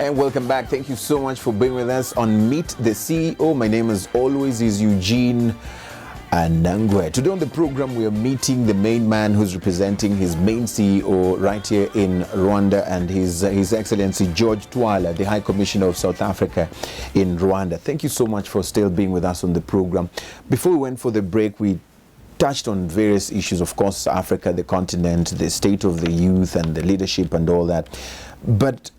And welcome back. Thank you so much for being with us on Meet the CEO. My name is Eugene Anangwe. Today on the program, we are meeting the main man who's representing his main CEO right here in Rwanda, and His Excellency George Twala, the High Commissioner of South Africa in Rwanda. Thank you so much for still being with us on the program. Before we went for the break, we touched on various issues, of course, Africa, the continent, the state of the youth and the leadership and all that. But,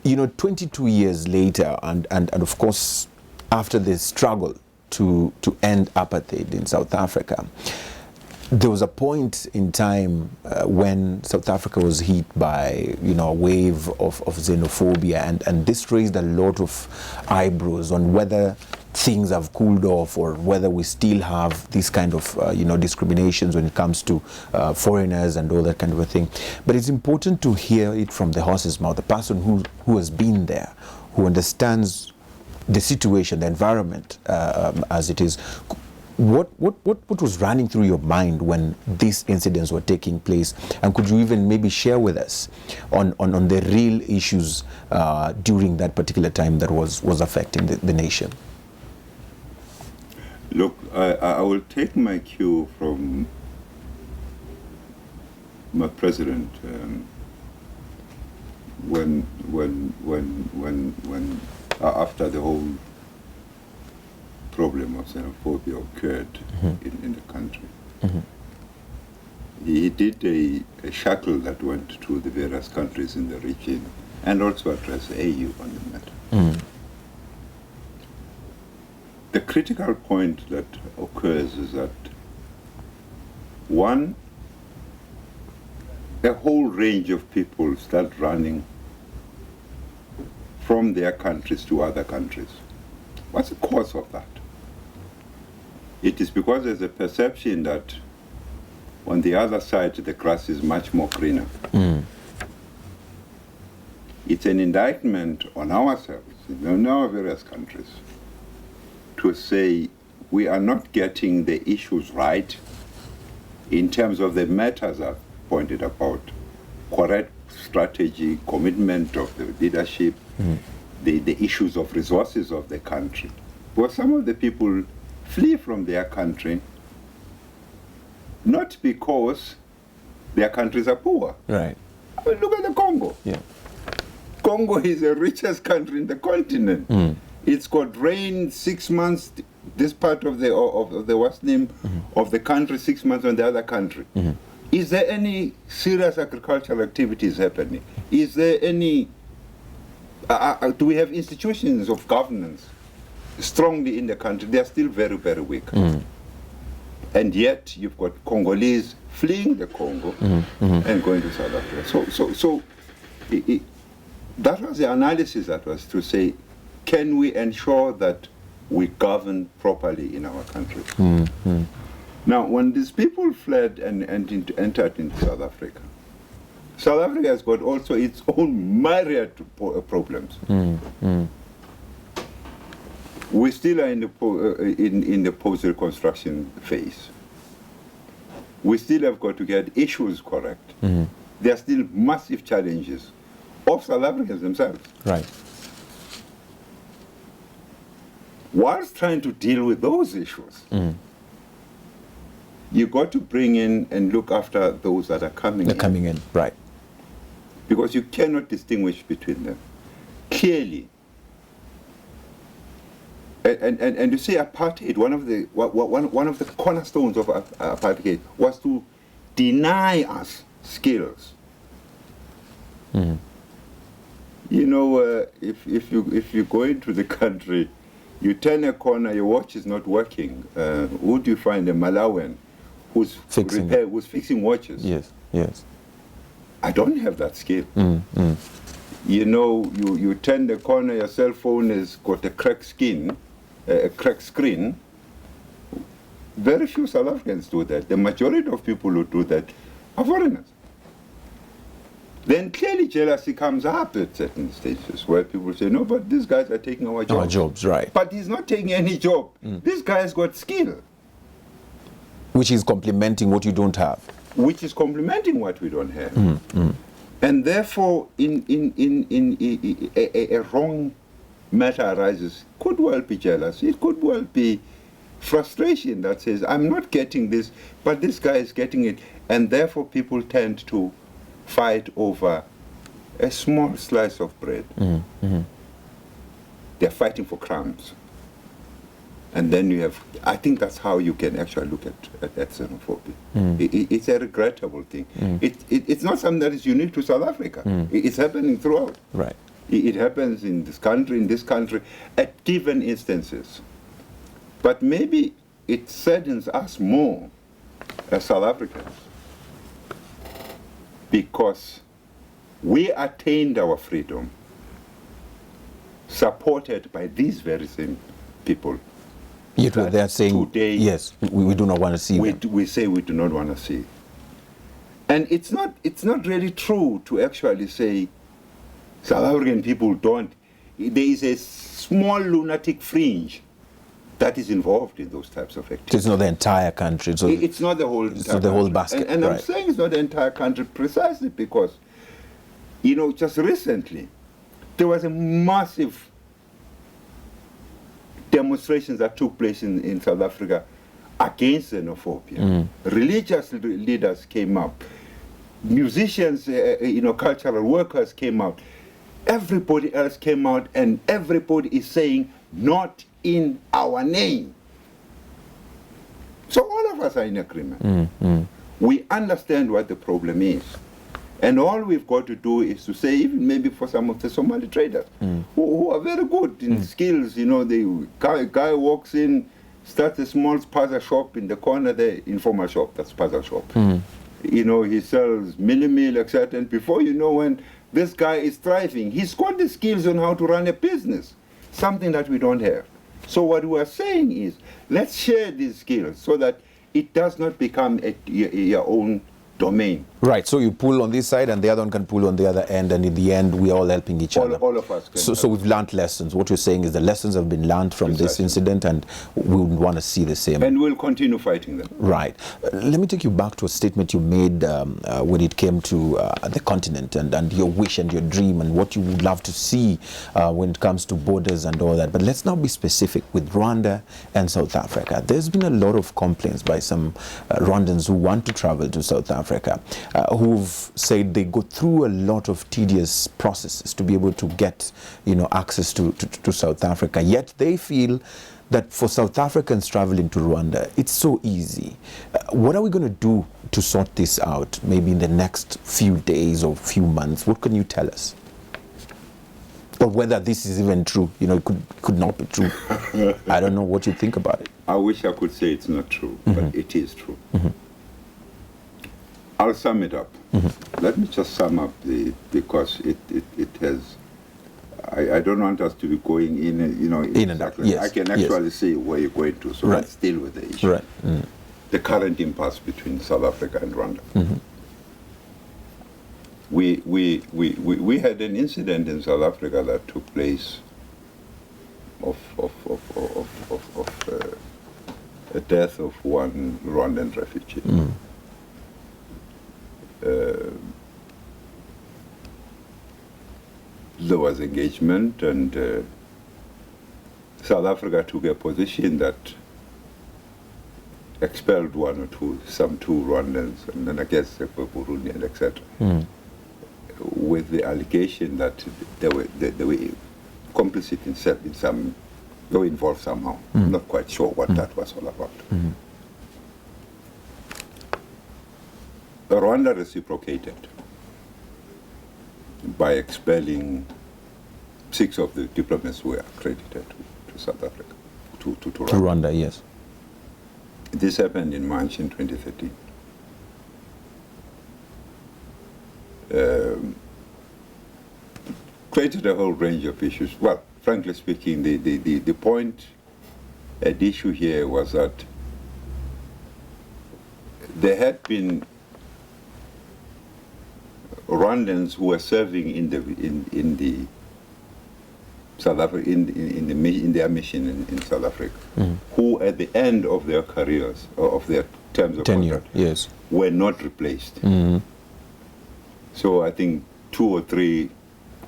22 years later, and of course, after the struggle to end apartheid in South Africa, there was a point in time when South Africa was hit by, a wave of xenophobia, and this raised a lot of eyebrows on whether things have cooled off or whether we still have this kind of, discriminations when it comes to foreigners and all that kind of a thing. But it's important to hear it from the horse's mouth, the person who has been there, who understands the situation, the environment as it is. What was running through your mind when these incidents were taking place? And could you even maybe share with us on the real issues during that particular time that was affecting the nation? Look, I will take my cue from my president when after the whole problem of xenophobia occurred in the country. He did a shuttle that went to the various countries in the region and also addressed the AU on the matter. The critical point that occurs is that, one, a whole range of people start running from their countries to other countries. What's the cause of that? It is because there's a perception that on the other side the grass is much more greener. It's an indictment on ourselves, in our various countries, to say we are not getting the issues right in terms of the matters I've pointed about, correct strategy, commitment of the leadership, the issues of resources of the country. Well, some of the people flee from their country not because their countries are poor. Right. I mean, look at the Congo. Yeah. Congo is the richest country in the continent. It's got rain 6 months, this part of the what's name of the country, 6 months on the other country. Is there any serious agricultural activities happening? Is there any, do we have institutions of governance strongly in the country? They are still very, very weak. And yet you've got Congolese fleeing the Congo and going to South Africa. So that was the analysis that was to say, can we ensure that we govern properly in our country? Now, when these people fled and entered into South Africa has got also its own myriad problems. We still are in the post-reconstruction phase. We still have got to get issues correct. There are still massive challenges of South Africans themselves. Right. Whilst trying to deal with those issues, you got to bring in and look after those that are coming in. They're coming in, right. Because you cannot distinguish between them. Clearly. And you see, apartheid, one of the cornerstones of apartheid was to deny us skills. If you go into the country, you turn a corner, your watch is not working. Who do you find? A Malawian who's fixing watches. Yes. I don't have that skill. You turn the corner, your cell phone has got a cracked screen. Very few South Africans do that. The majority of people who do that are foreigners. Then clearly jealousy comes up at certain stages where people say, no, but these guys are taking our jobs. Our jobs, right. But he's not taking any job. This guy's got skill. Which is complementing what you don't have. Which is complementing what we don't have. And therefore, a wrong matter arises. Could well be jealousy. It could well be frustration that says, I'm not getting this, but this guy is getting it. And therefore, people tend to fight over a small slice of bread. They're fighting for crumbs. And then you have, I think that's how you can actually look at xenophobia. It's a regrettable thing. It's not something that is unique to South Africa. It's happening throughout. Right. It happens in this country, at given instances. But maybe it saddens us more as South Africans because we attained our freedom supported by these very same people. Yet they are saying, today, yes, we do not want to see them. We say we do not want to see. And it's not really true to actually say South African people don't. There is a small lunatic fringe that is involved in those types of activities. It's not the entire country. It's not the whole entire the whole country. basket. And right. I'm saying it's not the entire country precisely because, just recently, there was a massive demonstrations that took place in South Africa against xenophobia. Religious leaders came up, musicians, cultural workers came out. Everybody else came out, and everybody is saying, not in our name. So all of us are in agreement. We understand what the problem is. And all we've got to do is to say, even maybe for some of the Somali traders, who are very good in skills, the guy walks in, starts a small puzzle shop in the corner there, informal shop, that's puzzle shop. He sells mini-meal, etc. And before you know, when this guy is thriving, he's got the skills on how to run a business, something that we don't have. So what we are saying is, let's share these skills so that it does not become your own domain. Right, so you pull on this side and the other one can pull on the other end, and in the end we are all helping each other. All of us can. So we've learned lessons. What you're saying is the lessons have been learned from this incident, and we would want to see the same. And we'll continue fighting them. Right. Let me take you back to a statement you made when it came to the continent and your wish and your dream and what you would love to see when it comes to borders and all that. But let's now be specific with Rwanda and South Africa. There's been a lot of complaints by some Rwandans who want to travel to South Africa, who've said they go through a lot of tedious processes to be able to get, access to South Africa. Yet they feel that for South Africans traveling to Rwanda, it's so easy. What are we going to do to sort this out, maybe in the next few days or few months? What can you tell us? Or whether this is even true, it could not be true. I don't know what you think about it. I wish I could say it's not true, but it is true. I'll sum it up. Let me just sum up because it has. I don't want us to be going in and out. Yes. I can actually say where you're going to. So let's deal with the issue. Right. The current impasse between South Africa and Rwanda. We had an incident in South Africa that took place of a death of one Rwandan refugee. There was engagement, and South Africa took a position that expelled some two Rwandans, and then I guess the Burundian, etc., with the allegation that they were complicit in some, they were involved somehow. I'm not quite sure what that was all about. Rwanda reciprocated by expelling 6 of the diplomats who were accredited to South Africa, to Rwanda. To Rwanda, yes. This happened in March in 2013. Created a whole range of issues. Well, frankly speaking, the point at issue here was that there had been Rwandans who were serving in the South Africa in their mission in South Africa, who at the end of their careers or of their terms of tenure, contract, yes, were not replaced. So I think 2 or 3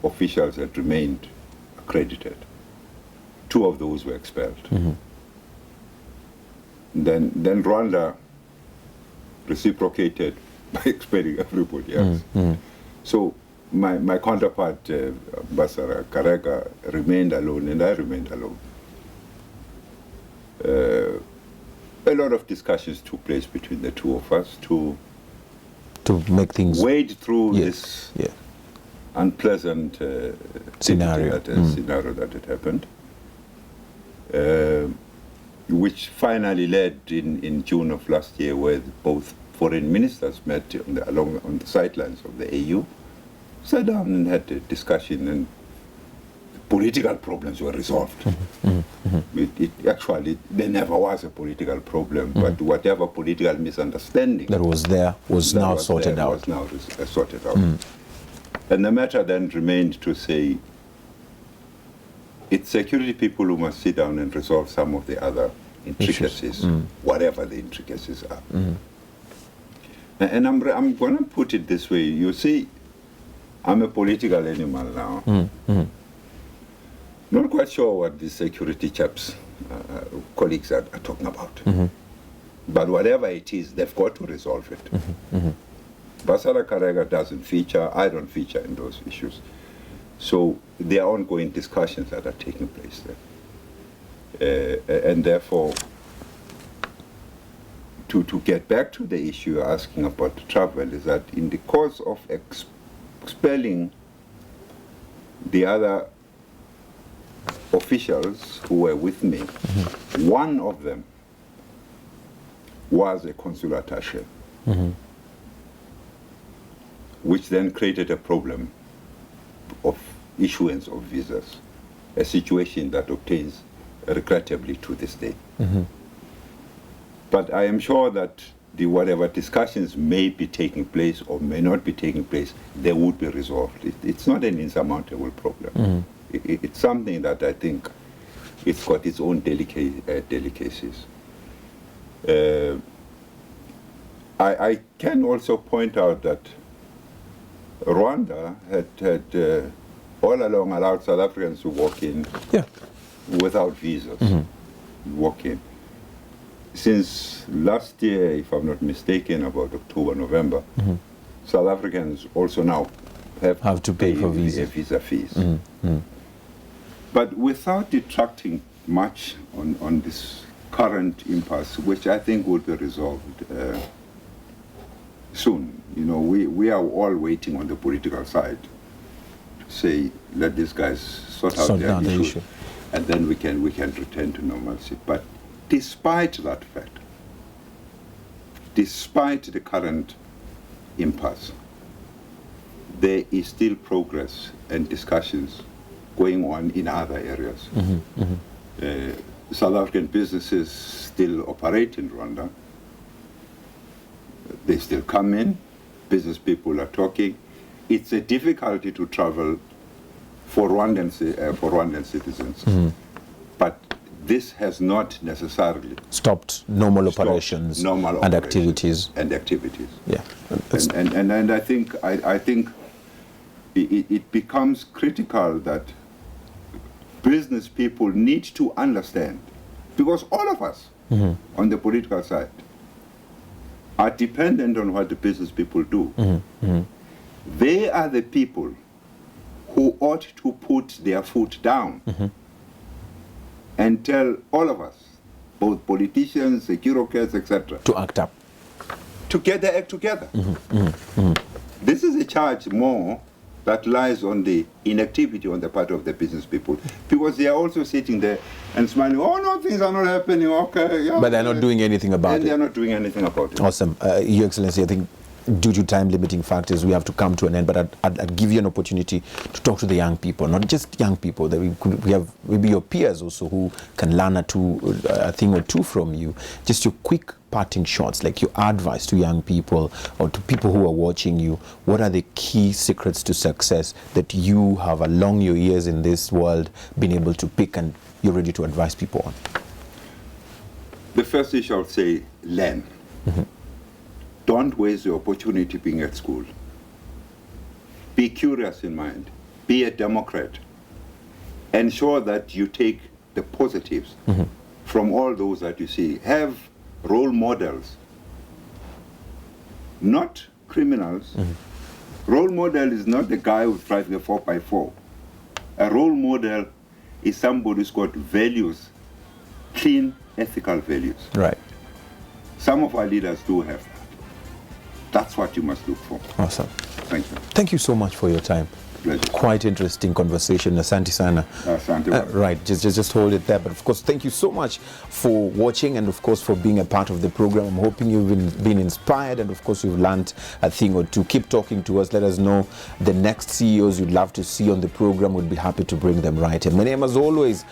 officials had remained accredited. 2 of those were expelled. Then Rwanda reciprocated by expelling everybody else. So my counterpart, Ambassador Karega, remained alone, and I remained alone. A lot of discussions took place between the 2 of us to make things wade through this unpleasant scenario that had happened, which finally led in June of last year, where both foreign ministers met on the sidelines of the AU, sat down and had a discussion, and political problems were resolved. Actually, there never was a political problem, but whatever political misunderstanding that was there was now sorted out. And the matter then remained to say, it's security people who must sit down and resolve some of the other intricacies, whatever the intricacies are. And I'm going to put it this way. You see, I'm a political animal now. Not quite sure what the security chaps, colleagues are talking about. But whatever it is, they've got to resolve it. Ambassador Karega doesn't feature, I don't feature in those issues. So there are ongoing discussions that are taking place there. And therefore, to get back to the issue you're asking about travel, is that in the course of expelling the other officials who were with me, one of them was a consular attaché, which then created a problem of issuance of visas, a situation that obtains regrettably to this day. But I am sure that whatever discussions may be taking place or may not be taking place, they would be resolved. It's not an insurmountable problem. It's something that I think it's got its own delicacies. I can also point out that Rwanda had all along allowed South Africans to walk in without visas. Walk in. Since last year, if I'm not mistaken, about October, November, South Africans also now have to pay for visa fees. But without detracting much on this current impasse, which I think will be resolved soon. You know, we are all waiting on the political side to say, let these guys sort out their issue, and then we can return to normalcy. But despite that fact, despite the current impasse, there is still progress and discussions going on in other areas. South African businesses still operate in Rwanda. They still come in. Business people are talking. It's a difficulty to travel for Rwandan citizens. But this has not necessarily stopped normal operations and activities. Yeah, and I think it becomes critical that business people need to understand, because all of us on the political side are dependent on what the business people do. They are the people who ought to put their foot down and tell all of us, both politicians, securities, etc., to act up, to get their act together. This is a charge more that lies on the inactivity on the part of the business people, because they are also sitting there and smiling, oh no, things are not happening, okay. Yeah, but they're not doing anything about it. They're not doing anything about it. Awesome. Your Excellency, I think due to time limiting factors, we have to come to an end, but I'd give you an opportunity to talk to the young people, not just young people, that we have maybe your peers also who can learn a thing or two from you. Just your quick parting shots, like your advice to young people or to people who are watching you. What are the key secrets to success that you have along your years in this world been able to pick and you're ready to advise people on? The first issue I would say, learn. Don't waste the opportunity being at school. Be curious in mind. Be a Democrat. Ensure that you take the positives from all those that you see. Have role models, not criminals. Role model is not the guy who's driving a 4x4. A role model is somebody who's got values, clean, ethical values. Right. Some of our leaders do have that. That's what you must look for. Awesome. Thank you. Thank you so much for your time. Pleasure. Quite interesting conversation. Asante sana. Asante. Right, just hold it there. But of course, thank you so much for watching and of course for being a part of the program. I'm hoping you've been inspired and of course you've learned a thing or two. Keep talking to us. Let us know the next CEOs you'd love to see on the program. We'd be happy to bring them right here. My name, as always,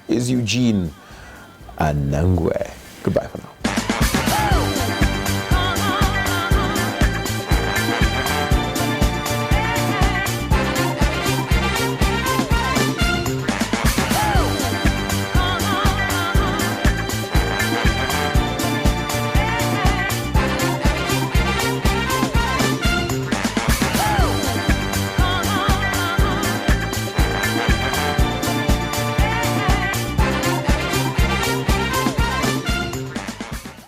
is Eugene Anangwe. Goodbye for now.